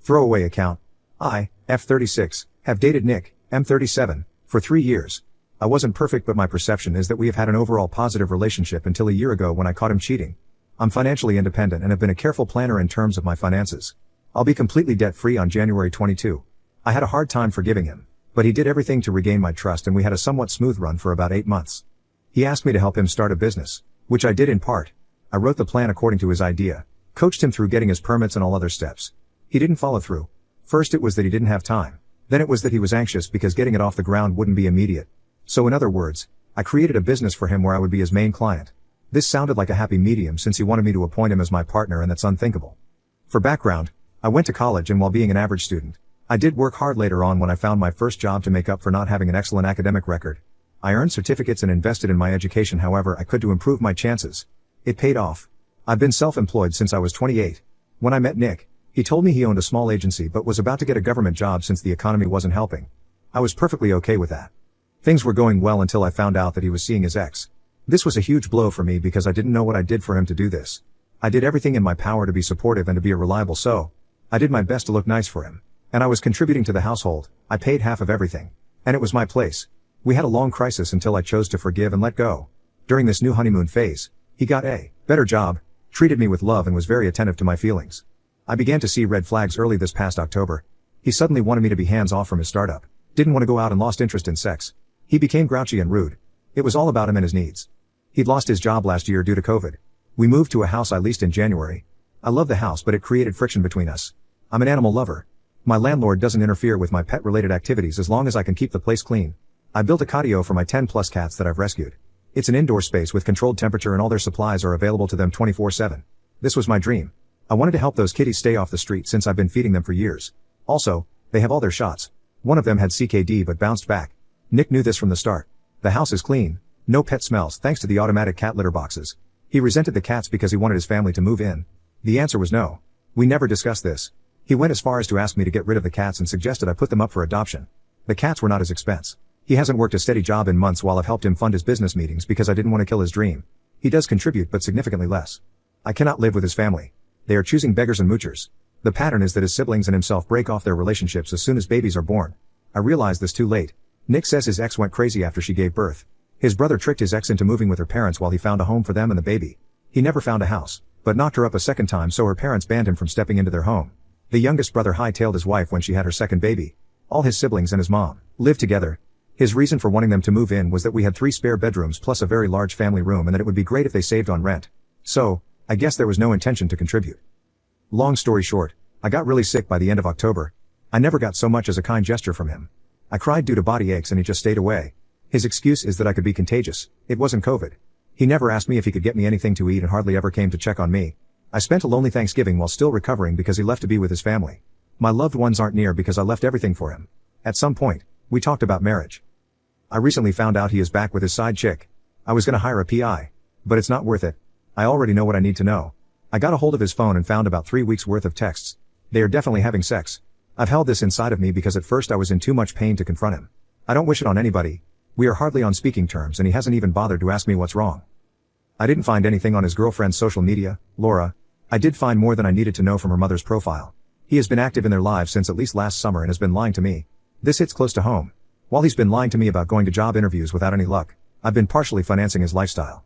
Throwaway account. I, F36, have dated Nick, M37, for 3 years. I wasn't perfect, but my perception is that we have had an overall positive relationship until a year ago when I caught him cheating. I'm financially independent and have been a careful planner in terms of my finances. I'll be completely debt-free on January 22. I had a hard time forgiving him, but he did everything to regain my trust and we had a somewhat smooth run for about 8 months. He asked me to help him start a business, which I did in part. I wrote the plan according to his idea, coached him through getting his permits and all other steps. He didn't follow through. First it was that he didn't have time. Then it was that he was anxious because getting it off the ground wouldn't be immediate. So in other words, I created a business for him where I would be his main client. This sounded like a happy medium since he wanted me to appoint him as my partner, and that's unthinkable. For background, I went to college, and while being an average student, I did work hard later on when I found my first job to make up for not having an excellent academic record. I earned certificates and invested in my education however I could to improve my chances. It paid off. I've been self-employed since I was 28. When I met Nick, he told me he owned a small agency but was about to get a government job since the economy wasn't helping. I was perfectly okay with that. Things were going well until I found out that he was seeing his ex. This was a huge blow for me because I didn't know what I did for him to do this. I did everything in my power to be supportive and to be a reliable so. I did my best to look nice for him. And I was contributing to the household. I paid half of everything. And it was my place. We had a long crisis until I chose to forgive and let go. During this new honeymoon phase, he got a better job, treated me with love and was very attentive to my feelings. I began to see red flags early this past October. He suddenly wanted me to be hands off from his startup. Didn't want to go out and lost interest in sex. He became grouchy and rude. It was all about him and his needs. He'd lost his job last year due to COVID. We moved to a house I leased in January. I love the house but it created friction between us. I'm an animal lover. My landlord doesn't interfere with my pet-related activities as long as I can keep the place clean. I built a catio for my 10+ cats that I've rescued. It's an indoor space with controlled temperature and all their supplies are available to them 24/7. This was my dream. I wanted to help those kitties stay off the street since I've been feeding them for years. Also, they have all their shots. One of them had CKD but bounced back. Nick knew this from the start. The house is clean. No pet smells thanks to the automatic cat litter boxes. He resented the cats because he wanted his family to move in. The answer was no. We never discussed this. He went as far as to ask me to get rid of the cats and suggested I put them up for adoption. The cats were not his expense. He hasn't worked a steady job in months while I've helped him fund his business meetings because I didn't want to kill his dream. He does contribute but significantly less. I cannot live with his family. They are choosing beggars and moochers. The pattern is that his siblings and himself break off their relationships as soon as babies are born. I realized this too late. Nick says his ex went crazy after she gave birth. His brother tricked his ex into moving with her parents while he found a home for them and the baby. He never found a house, but knocked her up a second time so her parents banned him from stepping into their home. The youngest brother hightailed his wife when she had her second baby. All his siblings and his mom lived together. His reason for wanting them to move in was that we had 3 spare bedrooms plus a very large family room and that it would be great if they saved on rent. So, I guess there was no intention to contribute. Long story short, I got really sick by the end of October. I never got so much as a kind gesture from him. I cried due to body aches and he just stayed away. His excuse is that I could be contagious. It wasn't COVID. He never asked me if he could get me anything to eat and hardly ever came to check on me. I spent a lonely Thanksgiving while still recovering because he left to be with his family. My loved ones aren't near because I left everything for him. At some point, we talked about marriage. I recently found out he is back with his side chick. I was gonna hire a PI. But it's not worth it. I already know what I need to know. I got a hold of his phone and found about 3 weeks worth of texts. They are definitely having sex. I've held this inside of me because at first I was in too much pain to confront him. I don't wish it on anybody. We are hardly on speaking terms and he hasn't even bothered to ask me what's wrong. I didn't find anything on his girlfriend's social media, Laura. I did find more than I needed to know from her mother's profile. He has been active in their lives since at least last summer and has been lying to me. This hits close to home. While he's been lying to me about going to job interviews without any luck, I've been partially financing his lifestyle.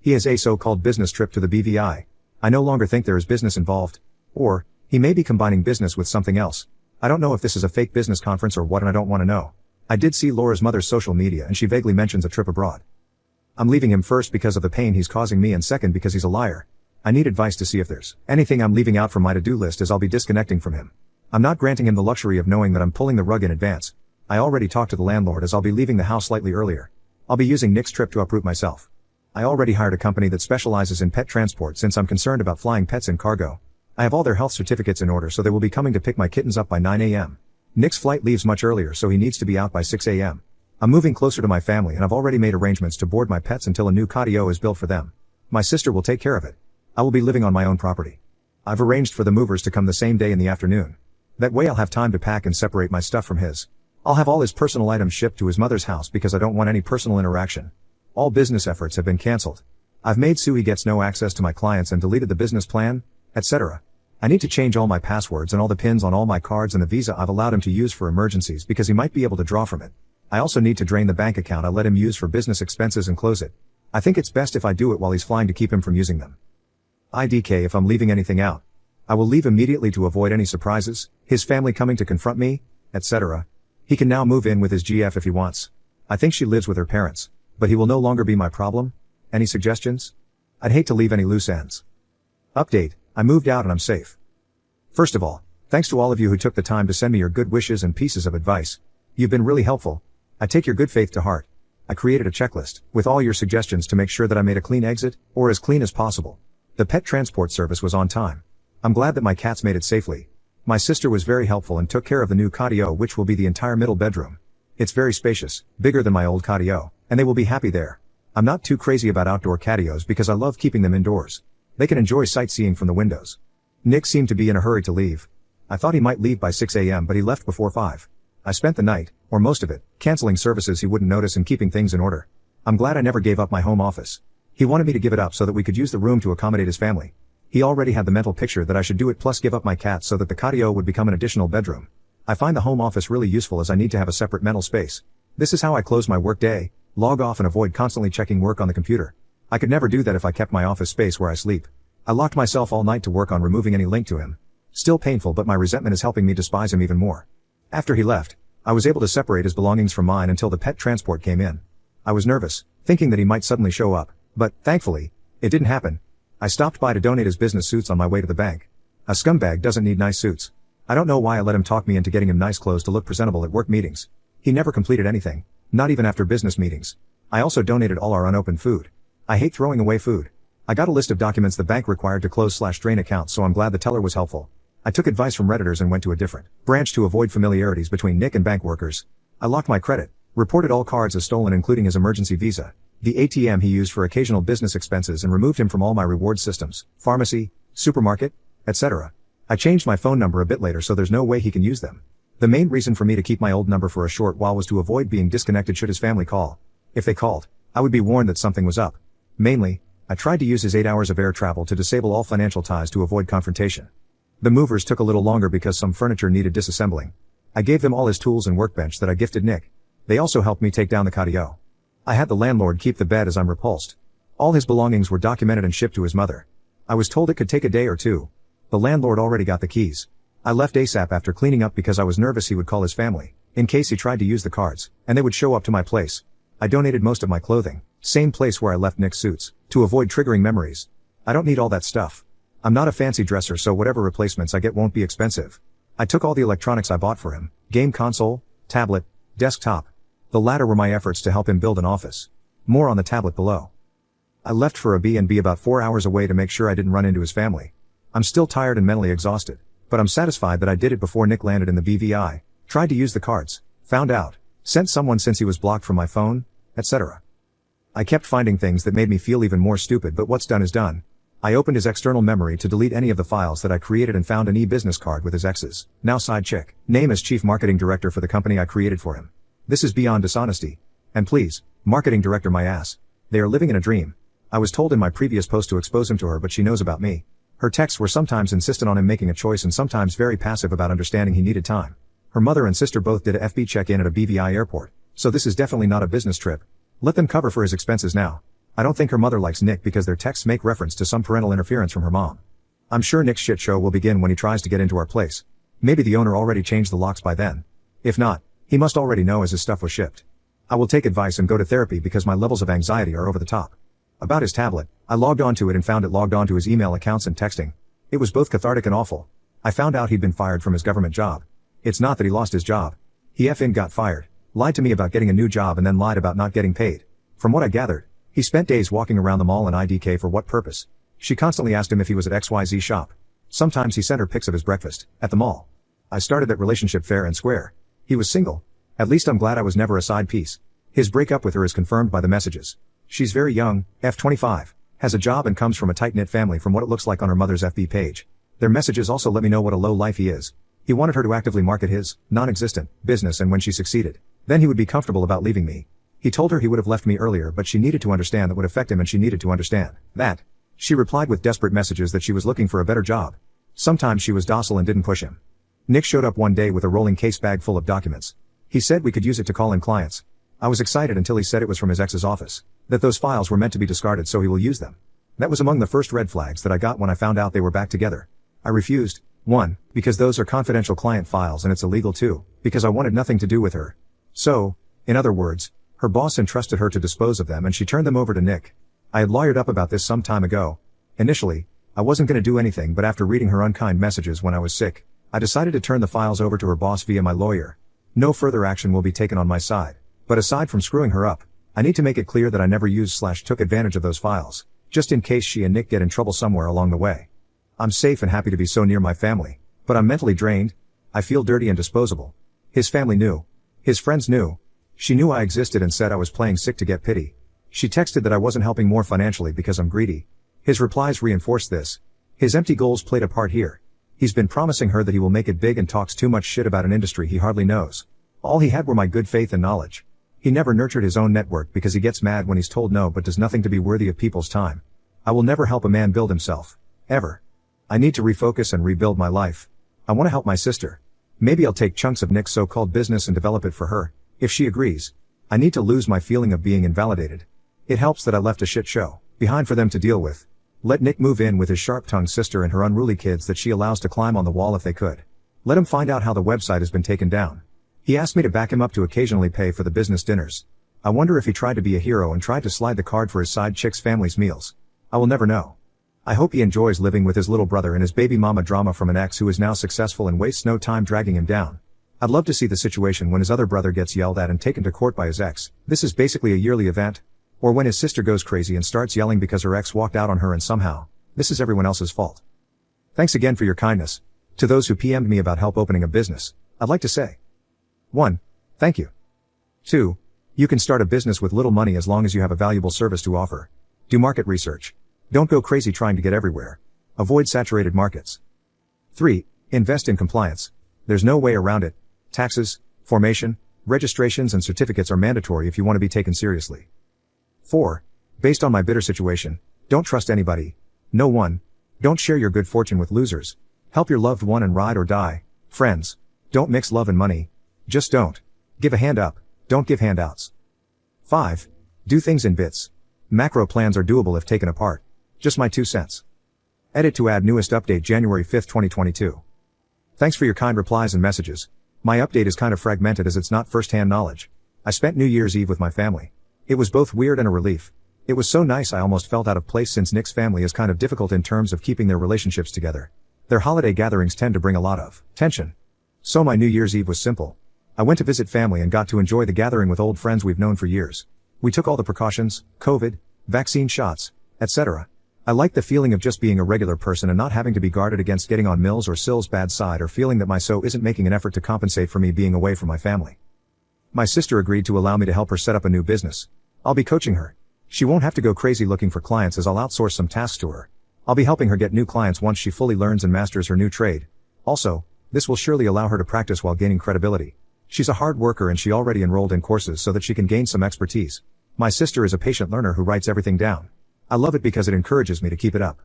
He has a so-called business trip to the BVI. I no longer think there is business involved. Or, he may be combining business with something else. I don't know if this is a fake business conference or what and I don't want to know. I did see Laura's mother's social media and she vaguely mentions a trip abroad. I'm leaving him first because of the pain he's causing me and second because he's a liar. I need advice to see if there's anything I'm leaving out from my to-do list as I'll be disconnecting from him. I'm not granting him the luxury of knowing that I'm pulling the rug in advance. I already talked to the landlord as I'll be leaving the house slightly earlier. I'll be using Nick's trip to uproot myself. I already hired a company that specializes in pet transport since I'm concerned about flying pets in cargo. I have all their health certificates in order so they will be coming to pick my kittens up by 9 a.m. Nick's flight leaves much earlier so he needs to be out by 6 a.m. I'm moving closer to my family and I've already made arrangements to board my pets until a new catio is built for them. My sister will take care of it. I will be living on my own property. I've arranged for the movers to come the same day in the afternoon. That way I'll have time to pack and separate my stuff from his. I'll have all his personal items shipped to his mother's house because I don't want any personal interaction. All business efforts have been cancelled. I've made Sue gets no access to my clients and deleted the business plan, etc. I need to change all my passwords and all the pins on all my cards and the Visa I've allowed him to use for emergencies because he might be able to draw from it. I also need to drain the bank account I let him use for business expenses and close it. I think it's best if I do it while he's flying to keep him from using them. IDK if I'm leaving anything out. I will leave immediately to avoid any surprises, his family coming to confront me, etc. He can now move in with his GF if he wants. I think she lives with her parents, but he will no longer be my problem. Any suggestions? I'd hate to leave any loose ends. Update, I moved out and I'm safe. First of all, thanks to all of you who took the time to send me your good wishes and pieces of advice. You've been really helpful. I take your good faith to heart. I created a checklist with all your suggestions to make sure that I made a clean exit, or as clean as possible. The pet transport service was on time. I'm glad that my cats made it safely. My sister was very helpful and took care of the new catio, which will be the entire middle bedroom. It's very spacious, bigger than my old catio, and they will be happy there. I'm not too crazy about outdoor catios because I love keeping them indoors. They can enjoy sightseeing from the windows. Nick seemed to be in a hurry to leave. I thought he might leave by 6 a.m. but he left before 5. I spent the night, or most of it, canceling services he wouldn't notice and keeping things in order. I'm glad I never gave up my home office. He wanted me to give it up so that we could use the room to accommodate his family. He already had the mental picture that I should do it plus give up my cat so that the catio would become an additional bedroom. I find the home office really useful as I need to have a separate mental space. This is how I close my work day, log off and avoid constantly checking work on the computer. I could never do that if I kept my office space where I sleep. I locked myself all night to work on removing any link to him. Still painful, but my resentment is helping me despise him even more. After he left, I was able to separate his belongings from mine until the pet transport came in. I was nervous, thinking that he might suddenly show up, but, thankfully, it didn't happen. I stopped by to donate his business suits on my way to the bank. A scumbag doesn't need nice suits. I don't know why I let him talk me into getting him nice clothes to look presentable at work meetings. He never completed anything, not even after business meetings. I also donated all our unopened food. I hate throwing away food. I got a list of documents the bank required to close/drain accounts, so I'm glad the teller was helpful. I took advice from Redditors and went to a different branch to avoid familiarities between Nick and bank workers. I locked my credit, reported all cards as stolen including his emergency Visa, the ATM he used for occasional business expenses, and removed him from all my reward systems, pharmacy, supermarket, etc. I changed my phone number a bit later so there's no way he can use them. The main reason for me to keep my old number for a short while was to avoid being disconnected should his family call. If they called, I would be warned that something was up. Mainly, I tried to use his 8 hours of air travel to disable all financial ties to avoid confrontation. The movers took a little longer because some furniture needed disassembling. I gave them all his tools and workbench that I gifted Nick. They also helped me take down the catio. I had the landlord keep the bed as I'm repulsed. All his belongings were documented and shipped to his mother. I was told it could take a day or two. The landlord already got the keys. I left ASAP after cleaning up because I was nervous he would call his family, in case he tried to use the cards, and they would show up to my place. I donated most of my clothing, same place where I left Nick's suits, to avoid triggering memories. I don't need all that stuff. I'm not a fancy dresser, so whatever replacements I get won't be expensive. I took all the electronics I bought for him, game console, tablet, desktop. The latter were my efforts to help him build an office. More on the tablet below. I left for a B&B about 4 hours away to make sure I didn't run into his family. I'm still tired and mentally exhausted, but I'm satisfied that I did it before Nick landed in the BVI, tried to use the cards, found out, sent someone since he was blocked from my phone, etc. I kept finding things that made me feel even more stupid, but what's done is done. I opened his external memory to delete any of the files that I created and found an e-business card with his ex's, now side chick, name as chief marketing director for the company I created for him. This is beyond dishonesty. And please, marketing director my ass. They are living in a dream. I was told in my previous post to expose him to her, but she knows about me. Her texts were sometimes insistent on him making a choice and sometimes very passive about understanding he needed time. Her mother and sister both did a FB check-in at a BVI airport, so this is definitely not a business trip. Let them cover for his expenses now. I don't think her mother likes Nick because their texts make reference to some parental interference from her mom. I'm sure Nick's shit show will begin when he tries to get into our place. Maybe the owner already changed the locks by then. If not, he must already know as his stuff was shipped. I will take advice and go to therapy because my levels of anxiety are over the top. About his tablet, I logged onto it and found it logged onto his email accounts and texting. It was both cathartic and awful. I found out he'd been fired from his government job. It's not that he lost his job. He effing got fired, lied to me about getting a new job and then lied about not getting paid. From what I gathered, he spent days walking around the mall in IDK for what purpose? She constantly asked him if he was at XYZ shop. Sometimes he sent her pics of his breakfast, at the mall. I started that relationship fair and square. He was single. At least I'm glad I was never a side piece. His breakup with her is confirmed by the messages. She's very young, F25, has a job and comes from a tight-knit family from what it looks like on her mother's FB page. Their messages also let me know what a low life he is. He wanted her to actively market his, non-existent, business, and when she succeeded, then he would be comfortable about leaving me. He told her he would have left me earlier, but she needed to understand that would affect him and she needed to understand that. She replied with desperate messages that she was looking for a better job. Sometimes she was docile and didn't push him. Nick showed up one day with a rolling case bag full of documents. He said we could use it to call in clients. I was excited until he said it was from his ex's office, that those files were meant to be discarded so he will use them. That was among the first red flags that I got when I found out they were back together. I refused. 1. Because those are confidential client files and it's illegal. 2. Because I wanted nothing to do with her. So, in other words, her boss entrusted her to dispose of them and she turned them over to Nick. I had lawyered up about this some time ago. Initially, I wasn't gonna do anything, but after reading her unkind messages when I was sick, I decided to turn the files over to her boss via my lawyer. No further action will be taken on my side. But aside from screwing her up, I need to make it clear that I never used/took advantage of those files, just in case she and Nick get in trouble somewhere along the way. I'm safe and happy to be so near my family, but I'm mentally drained. I feel dirty and disposable. His family knew. His friends knew. She knew I existed and said I was playing sick to get pity. She texted that I wasn't helping more financially because I'm greedy. His replies reinforced this. His empty goals played a part here. He's been promising her that he will make it big and talks too much shit about an industry he hardly knows. All he had were my good faith and knowledge. He never nurtured his own network because he gets mad when he's told no but does nothing to be worthy of people's time. I will never help a man build himself. Ever. I need to refocus and rebuild my life. I want to help my sister. Maybe I'll take chunks of Nick's so-called business and develop it for her, if she agrees. I need to lose my feeling of being invalidated. It helps that I left a shit show behind for them to deal with. Let Nick move in with his sharp-tongued sister and her unruly kids that she allows to climb on the wall if they could. Let him find out how the website has been taken down. He asked me to back him up to occasionally pay for the business dinners. I wonder if he tried to be a hero and tried to slide the card for his side chick's family's meals. I will never know. I hope he enjoys living with his little brother and his baby mama drama from an ex who is now successful and wastes no time dragging him down. I'd love to see the situation when his other brother gets yelled at and taken to court by his ex. This is basically a yearly event. Or when his sister goes crazy and starts yelling because her ex walked out on her and somehow, this is everyone else's fault. Thanks again for your kindness. To those who PM'd me about help opening a business, I'd like to say 1. Thank you. 2. You can start a business with little money as long as you have a valuable service to offer. Do market research. Don't go crazy trying to get everywhere. Avoid saturated markets. 3. Invest in compliance. There's no way around it. Taxes, formation, registrations and certificates are mandatory if you want to be taken seriously. 4. Based on my bitter situation, don't trust anybody. No one. Don't share your good fortune with losers. Help your loved one and ride or die. Friends. Don't mix love and money. Just don't. Give a hand up. Don't give handouts. 5. Do things in bits. Macro plans are doable if taken apart. Just my 2 cents. Edit to add newest update January 5, 2022. Thanks for your kind replies and messages. My update is kind of fragmented as it's not first-hand knowledge. I spent New Year's Eve with my family. It was both weird and a relief. It was so nice I almost felt out of place since Nick's family is kind of difficult in terms of keeping their relationships together. Their holiday gatherings tend to bring a lot of tension. So my New Year's Eve was simple. I went to visit family and got to enjoy the gathering with old friends we've known for years. We took all the precautions, COVID, vaccine shots, etc. I like the feeling of just being a regular person and not having to be guarded against getting on Mills or Sill's bad side or feeling that my so isn't making an effort to compensate for me being away from my family. My sister agreed to allow me to help her set up a new business. I'll be coaching her. She won't have to go crazy looking for clients as I'll outsource some tasks to her. I'll be helping her get new clients once she fully learns and masters her new trade. Also, this will surely allow her to practice while gaining credibility. She's a hard worker and she already enrolled in courses so that she can gain some expertise. My sister is a patient learner who writes everything down. I love it because it encourages me to keep it up.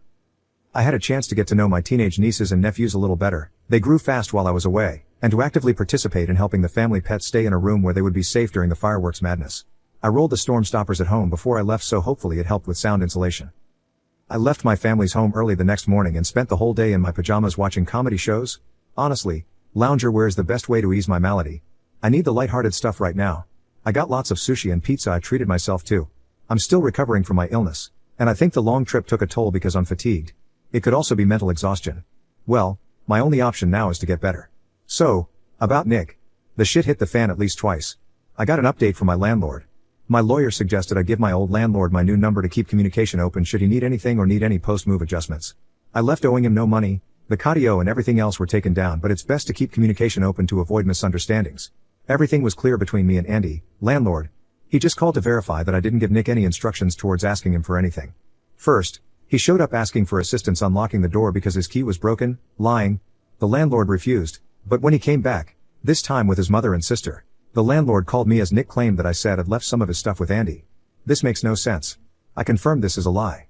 I had a chance to get to know my teenage nieces and nephews a little better. They grew fast while I was away, and to actively participate in helping the family pet stay in a room where they would be safe during the fireworks madness. I rolled the storm stoppers at home before I left so hopefully it helped with sound insulation. I left my family's home early the next morning and spent the whole day in my pajamas watching comedy shows. Honestly, loungewear is the best way to ease my malady. I need the lighthearted stuff right now. I got lots of sushi and pizza I treated myself to. I'm still recovering from my illness. And I think the long trip took a toll because I'm fatigued. It could also be mental exhaustion. Well, my only option now is to get better. So, about Nick. The shit hit the fan at least twice. I got an update from my landlord. My lawyer suggested I give my old landlord my new number to keep communication open should he need anything or need any post-move adjustments. I left owing him no money. The cardio and everything else were taken down, but it's best to keep communication open to avoid misunderstandings. Everything was clear between me and Andy, landlord. He just called to verify that I didn't give Nick any instructions towards asking him for anything. First, he showed up asking for assistance unlocking the door because his key was broken, lying. The landlord refused, but when he came back, this time with his mother and sister, the landlord called me as Nick claimed that I said I'd left some of his stuff with Andy. This makes no sense. I confirmed this is a lie.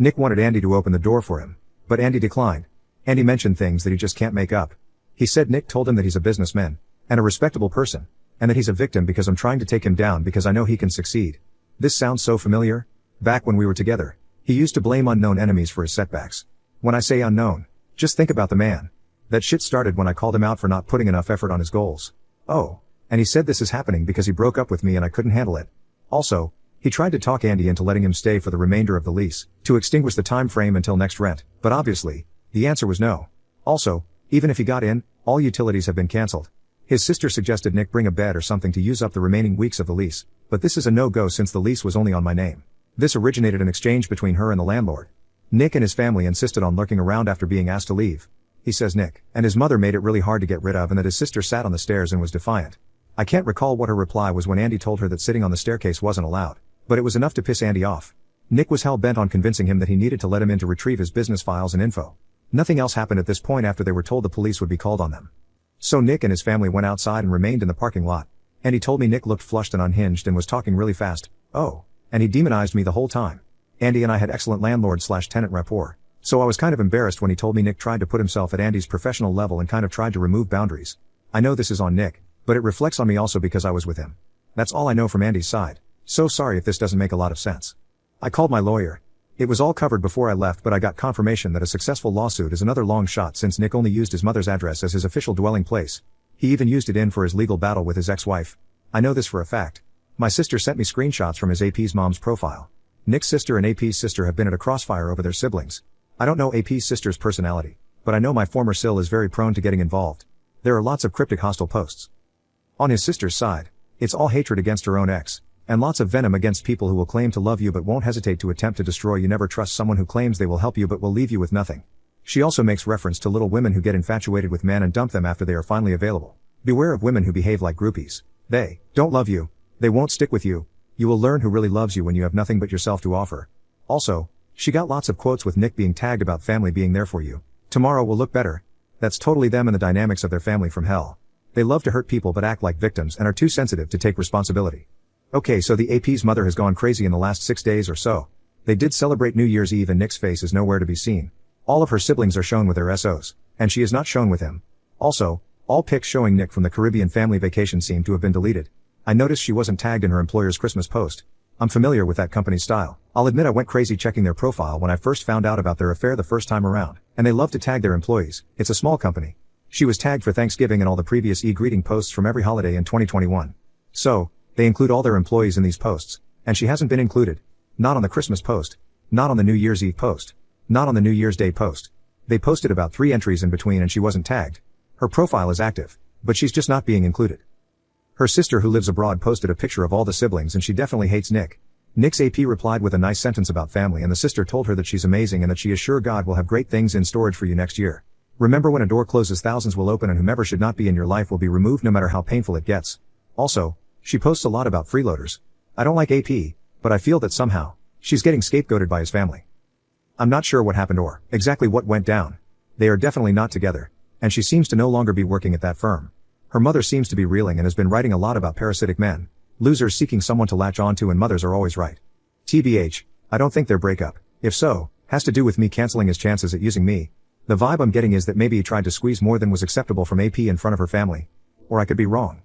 Nick wanted Andy to open the door for him, but Andy declined. Andy mentioned things that he just can't make up. He said Nick told him that he's a businessman, and a respectable person, and that he's a victim because I'm trying to take him down because I know he can succeed. This sounds so familiar. Back when we were together, he used to blame unknown enemies for his setbacks. When I say unknown, just think about the man. That shit started when I called him out for not putting enough effort on his goals. Oh, and he said this is happening because he broke up with me and I couldn't handle it. Also, he tried to talk Andy into letting him stay for the remainder of the lease, to extinguish the time frame until next rent, but obviously, the answer was no. Also, even if he got in, all utilities have been cancelled. His sister suggested Nick bring a bed or something to use up the remaining weeks of the lease, but this is a no-go since the lease was only on my name. This originated an exchange between her and the landlord. Nick and his family insisted on lurking around after being asked to leave. He says Nick and his mother made it really hard to get rid of and that his sister sat on the stairs and was defiant. I can't recall what her reply was when Andy told her that sitting on the staircase wasn't allowed, but it was enough to piss Andy off. Nick was hell-bent on convincing him that he needed to let him in to retrieve his business files and info. Nothing else happened at this point after they were told the police would be called on them. So Nick and his family went outside and remained in the parking lot. Andy told me Nick looked flushed and unhinged and was talking really fast. Oh, and he demonized me the whole time. Andy and I had excellent landlord/tenant rapport, so I was kind of embarrassed when he told me Nick tried to put himself at Andy's professional level and kind of tried to remove boundaries. I know this is on Nick, but it reflects on me also because I was with him. That's all I know from Andy's side. So sorry if this doesn't make a lot of sense. I called my lawyer. It was all covered before I left, but I got confirmation that a successful lawsuit is another long shot since Nick only used his mother's address as his official dwelling place. He even used it in for his legal battle with his ex-wife. I know this for a fact. My sister sent me screenshots from his AP's mom's profile. Nick's sister and AP's sister have been at a crossfire over their siblings. I don't know AP's sister's personality, but I know my former SIL is very prone to getting involved. There are lots of cryptic hostile posts. On his sister's side, it's all hatred against her own ex, and lots of venom against people who will claim to love you but won't hesitate to attempt to destroy you. Never trust someone who claims they will help you but will leave you with nothing. She also makes reference to little women who get infatuated with men and dump them after they are finally available. Beware of women who behave like groupies. They don't love you. They won't stick with you. You will learn who really loves you when you have nothing but yourself to offer. Also, she got lots of quotes with Nick being tagged about family being there for you. Tomorrow will look better. That's totally them and the dynamics of their family from hell. They love to hurt people but act like victims and are too sensitive to take responsibility. Okay, so the AP's mother has gone crazy in the last 6 days or so. They did celebrate New Year's Eve and Nick's face is nowhere to be seen. All of her siblings are shown with their SOs, and she is not shown with him. Also, all pics showing Nick from the Caribbean family vacation seem to have been deleted. I noticed she wasn't tagged in her employer's Christmas post. I'm familiar with that company's style. I'll admit I went crazy checking their profile when I first found out about their affair the first time around, and they love to tag their employees. It's a small company. She was tagged for Thanksgiving and all the previous e-greeting posts from every holiday in 2021. So, they include all their employees in these posts, and she hasn't been included. Not on the Christmas post. Not on the New Year's Eve post. Not on the New Year's Day post. They posted about 3 entries in between and she wasn't tagged. Her profile is active, but she's just not being included. Her sister who lives abroad posted a picture of all the siblings and she definitely hates Nick. Nick's AP replied with a nice sentence about family and the sister told her that she's amazing and that she is sure God will have great things in storage for you next year. Remember, when a door closes, thousands will open and whomever should not be in your life will be removed no matter how painful it gets. Also, she posts a lot about freeloaders. I don't like AP, but I feel that somehow, she's getting scapegoated by his family. I'm not sure what happened or exactly what went down. They are definitely not together, and she seems to no longer be working at that firm. Her mother seems to be reeling and has been writing a lot about parasitic men, losers seeking someone to latch onto, and mothers are always right. TBH, I don't think their breakup, if so, has to do with me canceling his chances at using me. The vibe I'm getting is that maybe he tried to squeeze more than was acceptable from AP in front of her family. Or I could be wrong.